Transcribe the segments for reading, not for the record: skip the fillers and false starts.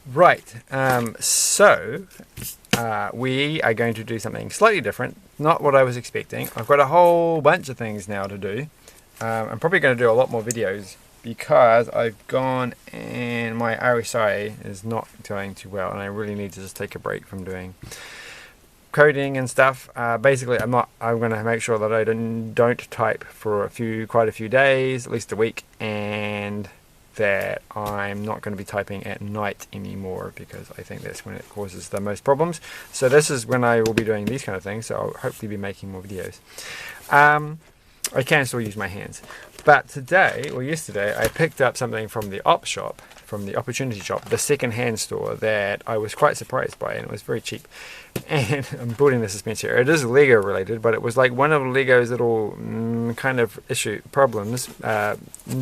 Right, we are going to do something slightly different, not what I was expecting. I've got a whole bunch of things now to do. I'm probably going to do a lot more videos because I've gone and my RSI is not doing too well, and I really need to just take a break from doing coding and stuff. Basically, I'm going to make sure that I don't type for quite a few days, at least a week, and that I'm not going to be typing at night anymore because I think that's when it causes the most problems. So this is when I will be doing these kind of things, so I'll hopefully be making more videos. I can still use my hands. But today, or yesterday, I picked up something from the op shop, from the opportunity shop, the second-hand store, that I was quite surprised by, and it was very cheap. And I'm building the suspension. It is Lego related, but it was like one of Lego's little kind of problems,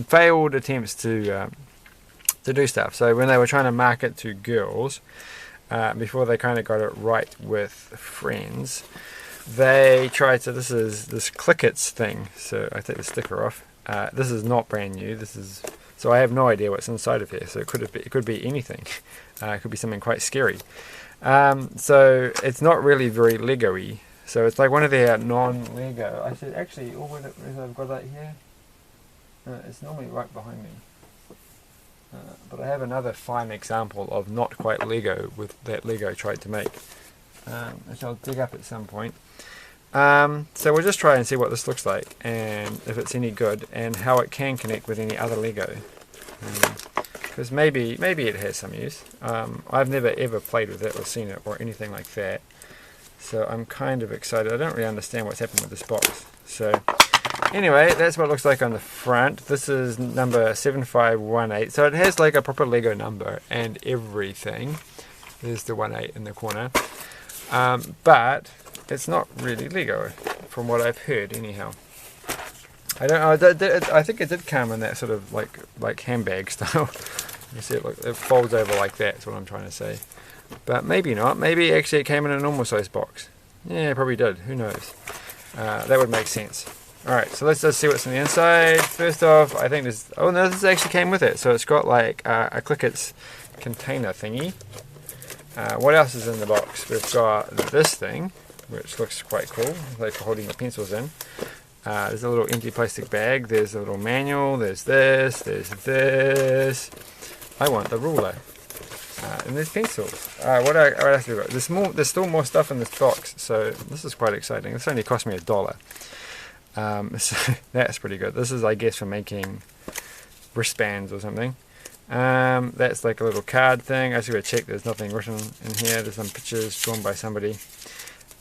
failed attempts to do stuff. So when they were trying to market to girls, before they kind of got it right with friends, they tried to, this is this Clikits thing, so I take the sticker off. This is not brand new. So I have no idea what's inside of here. So it could be anything. It could be something quite scary. So it's not really very Lego-y. So it's like one of their non-Lego. I said actually, I've got that here. It's normally right behind me. But I have another fine example of not quite Lego with that Lego tried to make, which I'll dig up at some point. So we'll just try and see what this looks like and if it's any good and how it can connect with any other Lego, because maybe it has some use. I've never ever played with it or seen it or anything like that, so I'm kind of excited. I don't really understand what's happened with this box. So anyway, that's what it looks like on the front. This is number 7518, so it has like a proper Lego number and everything. There's the 18 in the corner, but it's not really Lego, from what I've heard, anyhow. I don't know. I think it did come in that sort of like handbag style. You see, it folds over like that. That's what I'm trying to say. But maybe not. Maybe actually it came in a normal size box. Yeah, it probably did. Who knows? That would make sense. All right, so let's just see what's on the inside. First off, I think this. Oh no, this actually came with it. So it's got like a Clikits container thingy. What else is in the box? We've got this thing, which looks quite cool, like holding your pencils in. There's a little empty plastic bag, there's a little manual, there's this. I want the ruler. And there's pencils. What else have we got? There's still more stuff in this box, so this is quite exciting. This only cost me $1. So that's pretty good. This is, I guess, for making wristbands or something. That's like a little card thing. I just gotta check there's nothing written in here. There's some pictures drawn by somebody.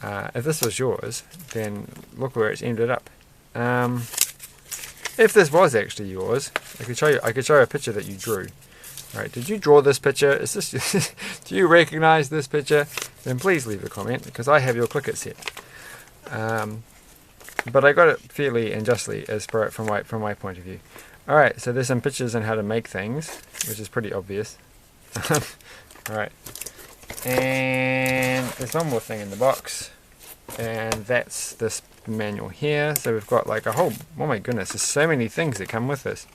If this was yours, then look where it's ended up. If this was actually yours, I could show you a picture that you drew. Right? Did you draw this picture? Is this? Do you recognise this picture? Then please leave a comment, because I have your Clikit set. But I got it fairly and justly from my point of view. All right, so there's some pictures on how to make things, which is pretty obvious. All right. And there's one more thing in the box, and that's this manual here. So we've got like a whole, oh my goodness, there's so many things that come with this.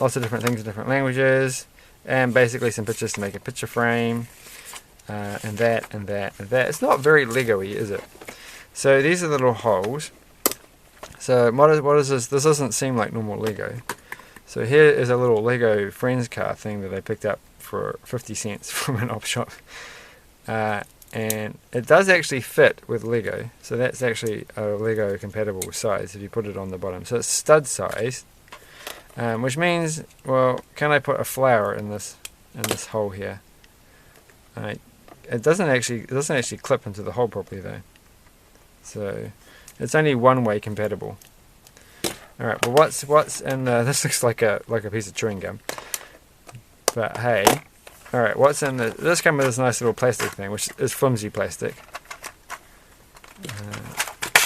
Lots of different things in different languages, and basically some pictures to make a picture frame, and that. It's not very Lego-y, is it? So these are the little holes. So what is this? This doesn't seem like normal Lego. So here is a little Lego Friends car thing that I picked up for 50 cents from an op shop. And it does actually fit with Lego. So that's actually a Lego compatible size if you put it on the bottom. So it's stud size, which means, well, can I put a flower in this hole here? It doesn't actually clip into the hole properly though. So it's only one-way compatible. All right. Well, what's in this? Looks like a piece of chewing gum. But hey, all right. What's in the? This comes with this nice little plastic thing, which is flimsy plastic.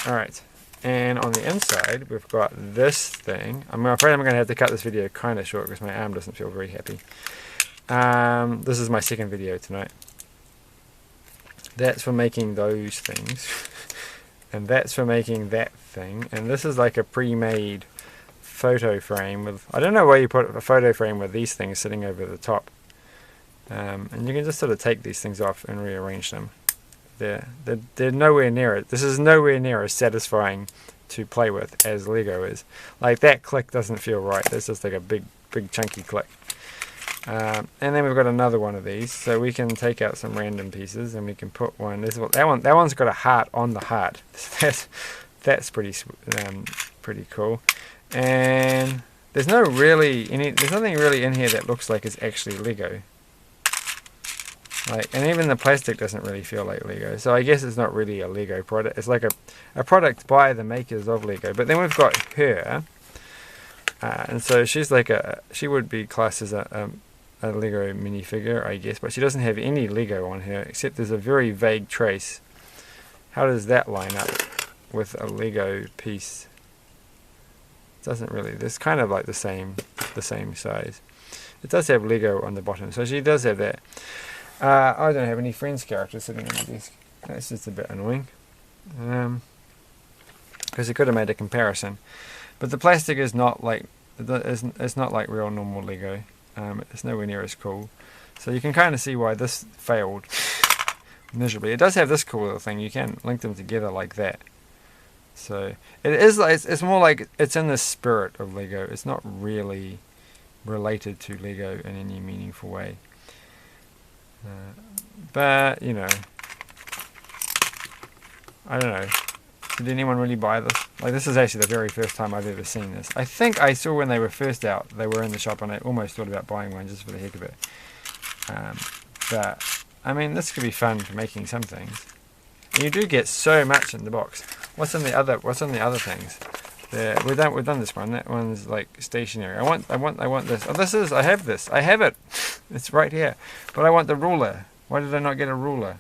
All right. And on the inside, we've got this thing. I'm afraid I'm going to have to cut this video kind of short because my arm doesn't feel very happy. This is my second video tonight. That's for making those things. And that's for making that thing. And this is like a pre-made photo frame with, I don't know where you put a photo frame with these things sitting over the top. And you can just sort of take these things off and rearrange them. They're nowhere near it. This is nowhere near as satisfying to play with as Lego is. Like, that click doesn't feel right. It's just like a big chunky click. And then we've got another one of these, so we can take out some random pieces and we can put one. That one's got a heart on the heart. That's pretty cool. And there's nothing really in here that looks like it's actually Lego. And even the plastic doesn't really feel like Lego, so I guess it's not really a Lego product. It's like a product by the makers of Lego. But then we've got her, and so she's she would be classed as a Lego minifigure, I guess, but she doesn't have any Lego on her, except there's a very vague trace. How does that line up with a Lego piece? It doesn't really. It's kind of like the same size. It does have Lego on the bottom, so she does have that. I don't have any Friends characters sitting on the desk. That's just a bit annoying. Because it could have made a comparison. But the plastic is not like it's not like real normal Lego. It's nowhere near as cool. So you can kind of see why this failed miserably. It does have this cool little thing. You can link them together like that. So it is like it's more like it's in the spirit of Lego. It's not really related to Lego in any meaningful way. But, you know, I don't know. Did anyone really buy this? Like, this is actually the very first time I've ever seen this. I think I saw when they were first out, they were in the shop, and I almost thought about buying one just for the heck of it. But, I mean, this could be fun for making some things. And you do get so much in the box. What's in the other things? We've done this one. That one's like stationary. I want this. Oh, I have this. I have it. It's right here. But I want the ruler. Why did I not get a ruler?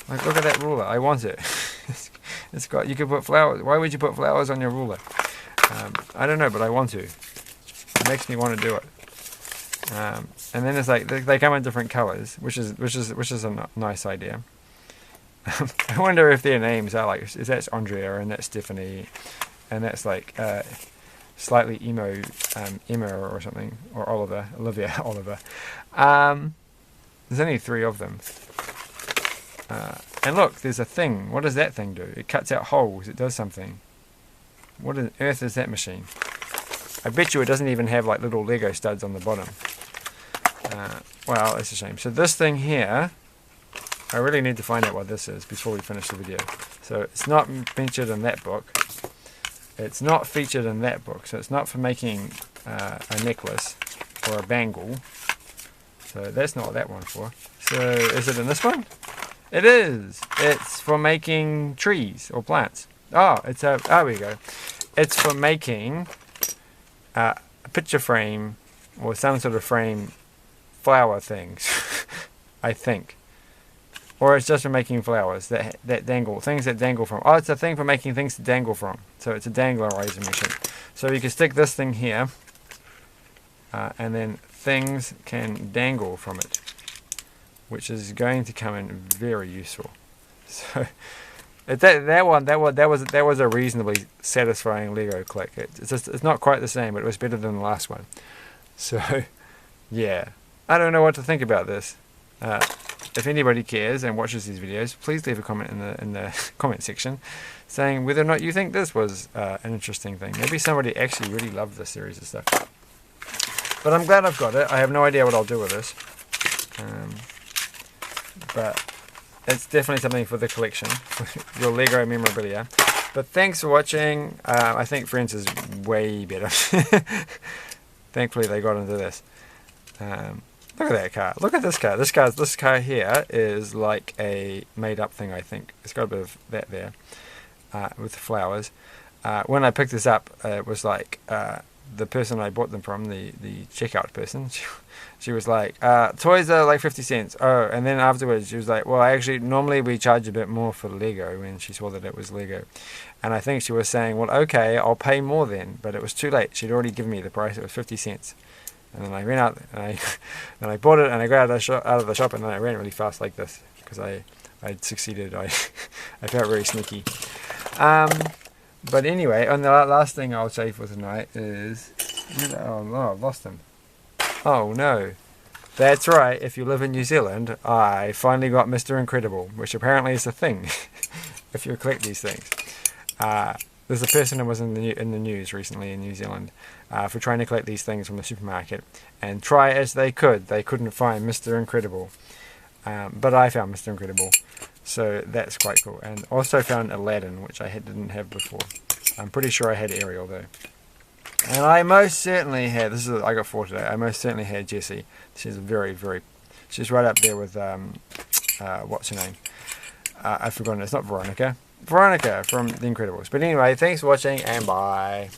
Like, look at that ruler. I want it. It's got. You could put flowers. Why would you put flowers on your ruler? I don't know, but I want to. It makes me want to do it. And then it's like they come in different colors, which is a nice idea. I wonder if their names are like, that's Andrea and that's Stephanie, and that's like slightly emo Emma or something, or Olivia Oliver. There's only 3 of them. And look, there's a thing. What does that thing do? It cuts out holes. It does something. What on earth is that machine? I bet you it doesn't even have like little Lego studs on the bottom. Well, that's a shame. So this thing here, I really need to find out what this is before we finish the video. So it's not featured in that book. It's not featured in that book. So it's not for making a necklace or a bangle. So that's not what that one's for. So is it in this one? It is. It's for making trees or plants. Oh, there we go. It's for making a picture frame or some sort of frame flower things, I think. Or it's just for making flowers that dangle, things that dangle from. Oh, it's a thing for making things to dangle from. So it's a danglerizer machine. So you can stick this thing here, and then things can dangle from it, which is going to come in very useful. So that was a reasonably satisfying Lego click. It's not quite the same, but it was better than the last one. So yeah, I don't know what to think about this. If anybody cares and watches these videos, please leave a comment in the comment section saying whether or not you think this was an interesting thing. Maybe somebody actually really loved this series of stuff. But I'm glad I've got it. I have no idea what I'll do with this. But it's definitely something for the collection, your Lego memorabilia. But thanks for watching. I think Friends is way better. Thankfully they got into this. Look at that car. Look at this car. This car here is like a made-up thing, I think. It's got a bit of that there with the flowers. When I picked this up, it was like the person I bought them from, the checkout person, she was like, toys are like 50 cents. Oh, and then afterwards she was like, well, actually, normally we charge a bit more for Lego, when she saw that it was Lego. And I think she was saying, well, okay, I'll pay more then. But it was too late. She'd already given me the price. It was 50 cents. And then I ran out and I bought it and I got out of the shop and then I ran really fast like this because I'd succeeded. I felt very sneaky. But anyway, and the last thing I'll say for tonight is, oh no, I've lost him. Oh no. That's right, if you live in New Zealand, I finally got Mr. Incredible, which apparently is a thing if you collect these things. There's a person who was in the news recently in New Zealand for trying to collect these things from the supermarket, and try as they couldn't find Mr. Incredible. But I found Mr. Incredible, so that's quite cool. And also found Aladdin, which I didn't have before. I'm pretty sure I had Ariel though. And I most certainly had, I got 4 today, I most certainly had Jessie. She's she's right up there with, what's her name? I've forgotten, it's not Veronica. Veronica from The Incredibles. But anyway, thanks for watching, and bye.